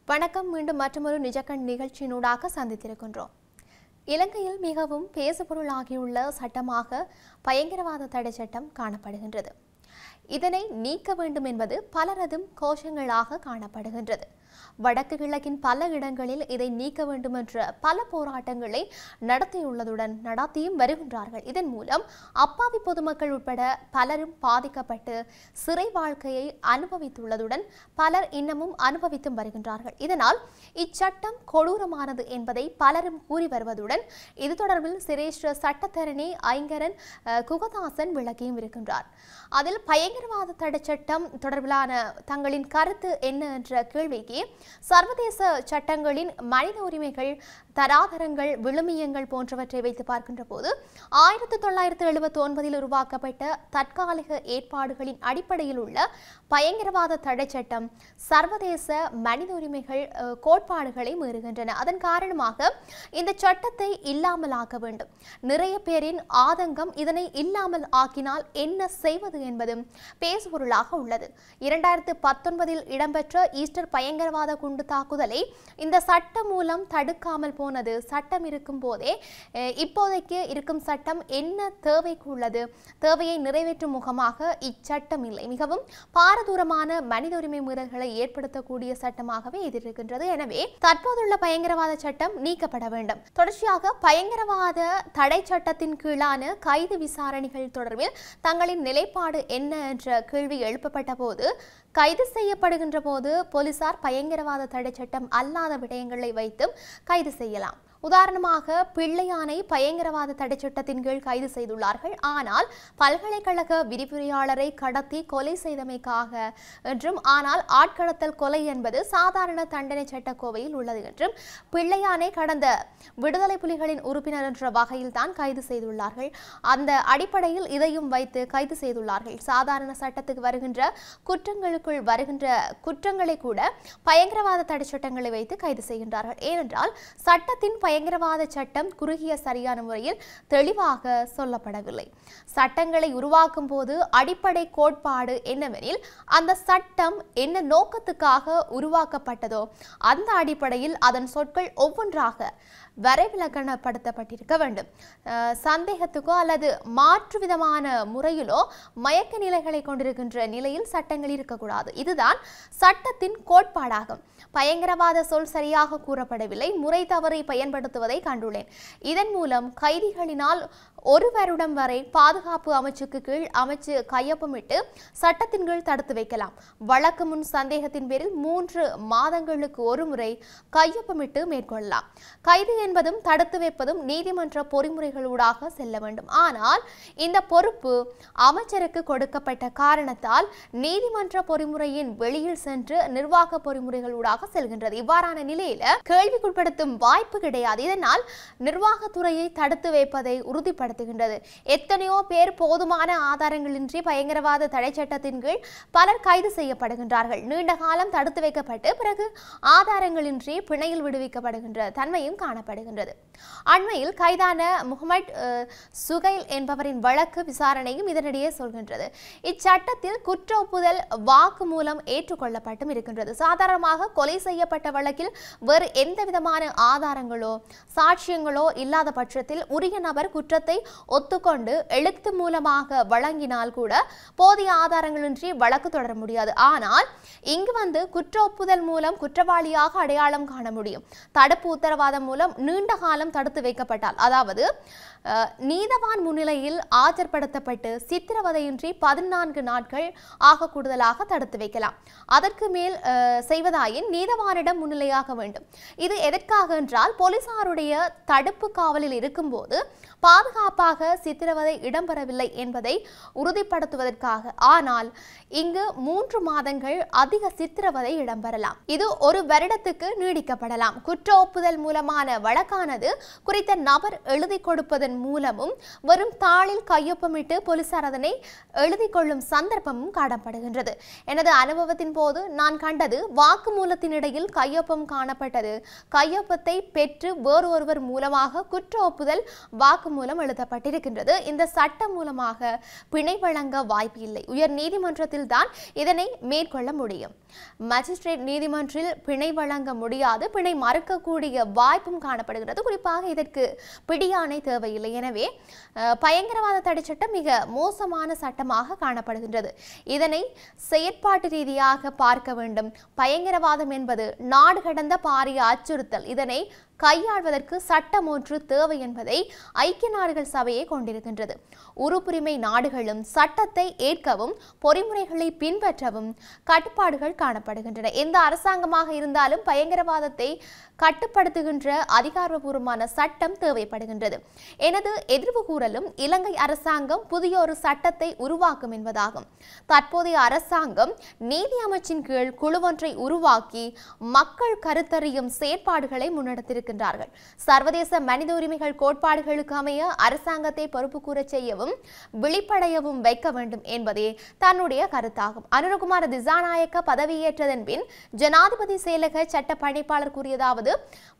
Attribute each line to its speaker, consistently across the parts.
Speaker 1: வணக்கம். மீண்டும் மற்றொரு நிஜக்கண் நிகழ்ச்சியினூடாக சந்தித்திருக்கின்றோம். இலங்கையில் மிகவும் பேசுபொருளாகியுள்ள சட்டமாக பயங்கரவாத தடை சட்டம் காணப்படுகின்றது. இதனை நீக்க வேண்டும் என்பது பலரதும் கோஷங்களாக காணப்படுகின்றது. வடக்கு கிழக்கின் பல இடங்களில் இதை நீக்க வேண்டும் என்ற பல போராட்டங்களை நடத்தியும் வருகின்றார்கள். இதன் மூலம் அப்பாவி பொதுமக்கள் உட்பட பலரும் பாதிக்கப்பட்டு சிறை வாழ்க்கையை அனுபவித்துள்ளதுடன் பலர் இன்னமும் அனுபவித்தும் வருகின்றார்கள். இதனால் இச்சட்டம் கொடூரமானது என்பதை பலரும் கூறி வருவதுடன் இது தொடர்பில் சிரேஷ்ட சட்டத்தரணி ஐங்கரன் குகதாசன் விளக்கியும் இருக்கின்றார். அதில் பயங்கரவாத தடை சட்டம் தொடர்பிலான தங்களின் கருத்து என்ன என்ற கேள்விக்கு சர்வதேச சட்டங்களின் மனித உரிமைகள், தராதரங்கள், விழுமியங்கள் போன்றவற்றை வைத்து பார்க்கின்ற போது 1979 உருவாக்கப்பட்ட தற்காலிக ஏற்பாடுகளின் அடிப்படையில் உள்ள பயங்கரவாத தடை சட்டம் சர்வதேச மனித உரிமைகள் கோட்பாடுகளை மீறுகின்றன. அதன் காரணமாக இந்த சட்டத்தை இல்லாமல் ஆக்க வேண்டும். நிறைய பேரின் ஆதங்கம் இதனை இல்லாமல் ஆக்கினால் என்ன செய்வது என்பதும் பேசுபொருளாக உள்ளது. 2019 இடம்பெற்ற ஈஸ்டர் பயங்கரவாத குண்டு தாக்குதலை இந்த சட்டம் மூலம் தடுக்காமல் போனது. சட்டம் இருக்கும் போதே இப்போதைக்கு இருக்கும் சட்டம் என்ன தேவைக்கு உள்ளது? தேவையை நிறைவேற்றும் முகமாக இச்சட்டம் இல்லை. மிகவும் பாரதூரமான மனித உரிமை மீறல்களை ஏற்படுத்தக்கூடிய சட்டமாகவே இது இருக்கின்றது. எனவே தற்போதுள்ள பயங்கரவாத சட்டம் நீக்கப்பட வேண்டும். தொடர்ச்சியாக பயங்கரவாத தடை சட்டத்தின் கீழான கைது விசாரணைகள் தொடர்பில் தங்களின் நிலைப்பாடு என்ன என்ற கேள்வி எழுப்பப்பட்ட போது கைது செய்யப்படுகின்ற போது போலீசார் பயங்கரவாத தடை சட்டம் அல்லாத விடயங்களை வைத்தும் கைது செய்யலாம். உதாரணமாக பிள்ளையானை பயங்கரவாத தடை சட்டத்தின் கீழ் கைது செய்துள்ளார்கள். ஆனால் பல்கலைக்கழக விரிவுரையாளரை கடத்தி கொலை செய்தமைக்காக என்றும், ஆனால் ஆட்கடத்தல் கொலை என்பது சாதாரண தண்டனை சட்டக்கோவையில் உள்ளது என்றும், பிள்ளையானை கடந்த விடுதலை புலிகளின் உறுப்பினர் என்ற வகையில் தான் கைது செய்துள்ளார்கள். அந்த அடிப்படையில் இதையும் வைத்து கைது செய்துள்ளார்கள். சாதாரண சட்டத்துக்கு வருகின்ற குற்றங்களுக்குள் வருகின்ற குற்றங்களை கூட பயங்கரவாத தடை சட்டங்களை வைத்து கைது செய்கின்றார்கள். ஏனென்றால் சட்டத்தின் பயங்கரவாத சட்டம் குறுகிய சரியான முறையில் தெளிவாக சொல்லப்படவில்லை. சட்டங்களை உருவாக்கும் போது அடிப்படை கோட்பாடு என்னவெனில் அந்த சட்டம் என்ன நோக்கத்துக்காக உருவாக்கப்பட்டதோ அந்த அடிப்படையில் அதன் சொற்கள் ஒவ்வொன்றாக வரைவிலக்கணப்படுத்தப்பட்டிருக்க வேண்டும். சந்தேகத்துக்கோ அல்லது மாற்று விதமான முறையிலோ மயக்க நிலைகளை கொண்டிருக்கின்ற நிலையில் சட்டங்கள் இருக்கக்கூடாது. இதுதான் சட்டத்தின் கோட்பாடாகும். பயங்கரவாத சொல் சரியாக கூறப்படவில்லை, முறை தவறை பயன்படுத்துவதை கண்டுள்ளேன். இதன் மூலம் கைதிகளினால் 1 வருடம் வரை பாதுகாப்பு அமைச்சுக்கு கீழ் அமைச்சு கையொப்பமிட்டு சட்டத்தின் கீழ் தடுத்து வைக்கலாம். வழக்கு முன் சந்தேகத்தின் பேரில் 3 மாதங்களுக்கு ஒரு முறை கையொப்பமிட்டு மேற்கொள்ளலாம். கைது என்பதும் தடுத்து வைப்பதும் நீதிமன்ற பொறிமுறைகளூடாக செல்ல வேண்டும். ஆனால் இந்த பொறுப்பு அமைச்சருக்கு கொடுக்கப்பட்ட காரணத்தால் நீதிமன்ற பொறிமுறையின் வெளியில் சென்று நிர்வாக பொறிமுறைகளூடாக செல்கின்றது. இவ்வாறான நிலையில கேள்விக்குட்படுத்தும் வாய்ப்பு கிடையாது. இதனால் நிர்வாகத்துறையை தடுத்து வைப்பதை உறுதிப்படுத்துகின்றது. எத்தனையோ பேர் போதுமான ஆதாரங்களின்றி பயங்கரவாத தடை சட்டத்தின் கீழ் பலர் கைது செய்யப்படுகின்றார்கள். நீண்ட காலம் தடுத்து வைக்கப்பட்டு பிறகு ஆதாரங்களின்றி பிணையில் விடுவிக்கப்படுகின்ற தன்மையும் காணப்படுகின்றது. அண்மையில் கைதான முகமது சுகைல் என்பவரின் வழக்கு விசாரணையும் இதனிடையே சொல்கின்றது. இச்சட்டத்தில் குற்ற ஒப்புதல் வாக்கு மூலம் ஏற்றுக்கொள்ளப்பட்டும் இருக்கின்றது. சாதாரணமாக கொலை செய்யப்பட்ட வழக்கில் வேறு எந்த விதமான ஆதாரங்களோ சாட்சியங்களோ இல்லாத பட்சத்தில் உரிய நபர் குற்றத்தை ஒத்துக்கொண்டு எழுத்து மூலமாக வழங்கினால் கூட போதிய ஆதாரங்களின்றி வழக்கு தொடர முடியாது. ஆனால் இங்கு குற்ற ஒப்புதல் மூலம் குற்றவாளியாக அடையாளம் காண முடியும். தடுப்பு உத்தரவாதம் மூலம் நீண்ட காலம் தடுத்து வைக்கப்பட்டால், அதாவது நீதவான் முன்னிலையில் ஆஜர்படுத்தப்பட்டு சித்திரவதையின்றி 14 நாட்கள் ஆக கூடுதலாக தடுத்து வைக்கலாம். அதற்கு மேல் செய்வதாயின் நீதவானிடம் முன்னிலையாக வேண்டும். இது எதற்காக என்றால் போலீசாருடைய தடுப்பு காவலில் இருக்கும்போது பாதுகாப்பாக சித்திரவதை இடம்பெறவில்லை என்பதை உறுதிப்படுத்துவதற்காக. ஆனால் இங்கு 3 மாதங்கள் அதிக சித்திரவதை இடம்பெறலாம். இது 1 வருடத்துக்கு நீடிக்கப்படலாம். குற்ற ஒப்புதல் மூலமான வழக்கானது குறித்த நபர் எழுதி கொடுப்பதன் மூலமும் வெறும் தாளில் கையொப்பமிட்டு போலீசார் அதனை எழுதி கொள்ளும் சந்தர்ப்பமும் காணப்படுகின்றது. எனது அனுபவத்தின் போது நான் கண்டது வாக்குமூலத்தின் இடையில் கையொப்பம் காணப்பட்டது. கையொப்பத்தை பெற்று வேறு ஒருவர் மூலமாக குற்ற ஒப்புதல் வாக்குமூலம் எழுதப்பட்டிருக்கின்றது. இந்த சட்டம் மூலமாக பிணை வழங்க வாய்ப்பு இல்லை. உயர் நீதிமன்றத்தில் தான் இதனை மேற்கொள்ள முடியும். மஜிஸ்ட்ரேட் நீதிமன்றில் பிணை வழங்க முடியாது. பிணை மறுக்கக்கூடிய வாய்ப்பும் காணப்படுகிறது. குறிப்பாக இதற்கு பிடியாணை தேவையில்லை. எனவே பயங்கரவாத தடை சட்டம் மிக மோசமான சட்டமாக காணப்படுகின்றது. இதனை செயற்பாட்டு ரீதியாக பார்க்க வேண்டும். பயங்கரவாதம் என்பது நாடு கடந்த பாரிய அச்சுறுத்தல். இதனை கையாள்வதற்கு சட்டம் ஒன்று தேவை என்பதை ஐக்கிய நாடுகள் சபையை கொண்டிருக்கின்றது. உறுப்புரிமை நாடுகளும் சட்டத்தை ஏற்கவும் பொறிமுறைகளை பின்பற்றவும் கட்டுப்பாடுகள் காணப்படுகின்றன. எந்த அரசாங்கமாக இருந்தாலும் பயங்கரவாதத்தை கட்டுப்படுத்துகின்ற அதிகாரப்பூர்வமான சட்டம் தேவைப்படுகின்றது. எனது எதிர்வு கூறலும் இலங்கை அரசாங்கம் புதிய ஒரு சட்டத்தை உருவாக்கும் என்பதாகும். தற்போதைய அரசாங்கம் நீதி அமைச்சின் கீழ் குழுவொன்றை உருவாக்கி மக்கள் கருத்தறியும் செயற்பாடுகளை முன்னெடுத்திருக்கிறார்கள். சர்வதேச மனித உரிமைகள் கோட்பாடுகளுக்கு அமைய அரசாங்கத்தை பொறுப்பு கூற செய்யவும் விழிப்படையவும் வைக்க வேண்டும் என்பதே தன்னுடைய கருத்தாகும். அனுரகுமார திசாநாயக்க பதவியேற்றதன் பின் ஜனாதிபதி செயலக சட்ட பணிப்பாளர் கூறியதாவது,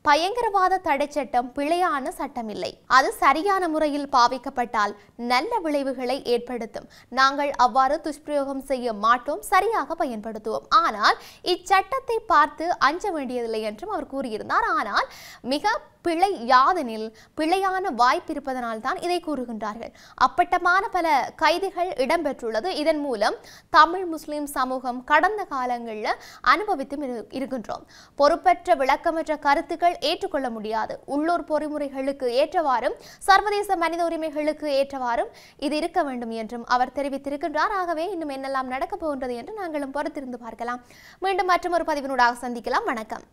Speaker 1: பயங்கரவாத தடை சட்டம் பிழையான சட்டம் இல்லை. அது சரியான முறையில் பாவிக்கப்பட்டால் நல்ல விளைவுகளை ஏற்படுத்தும். நாங்கள் அவ்வாறு துஷ்பிரயோகம் செய்ய மாட்டோம், சரியாக பயன்படுத்துவோம். ஆனால் இச்சட்டத்தை பார்த்து அஞ்ச வேண்டியதில்லை என்றும் அவர் கூறியிருந்தார். ஆனால் மிக பிழை யாதெனில் பிழையான வாய்ப்பு இருப்பதனால் தான் இதை கூறுகின்றார்கள். அப்பட்டமான பல கைதுகள் இடம்பெற்றுள்ளது. இதன் மூலம் தமிழ் முஸ்லிம் சமூகம் கடந்த காலங்களில் அனுபவித்தும் இருக்கின்றோம். பொறுப்பற்ற விளக்கமற்ற கருத்துக்கள் ஏற்றுக்கொள்ள முடியாது. உள்ளூர் பொறிமுறைகளுக்கு ஏற்றவாறும் சர்வதேச மனித உரிமைகளுக்கு ஏற்றவாறும் இது இருக்க வேண்டும் என்றும் அவர் தெரிவித்திருக்கின்றார். ஆகவே இன்னும் என்னெல்லாம் நடக்கப் போகின்றது என்று நாங்களும் பொறுத்திருந்து பார்க்கலாம். மீண்டும் மற்றொரு பதிவினூடாக சந்திக்கலாம். வணக்கம்.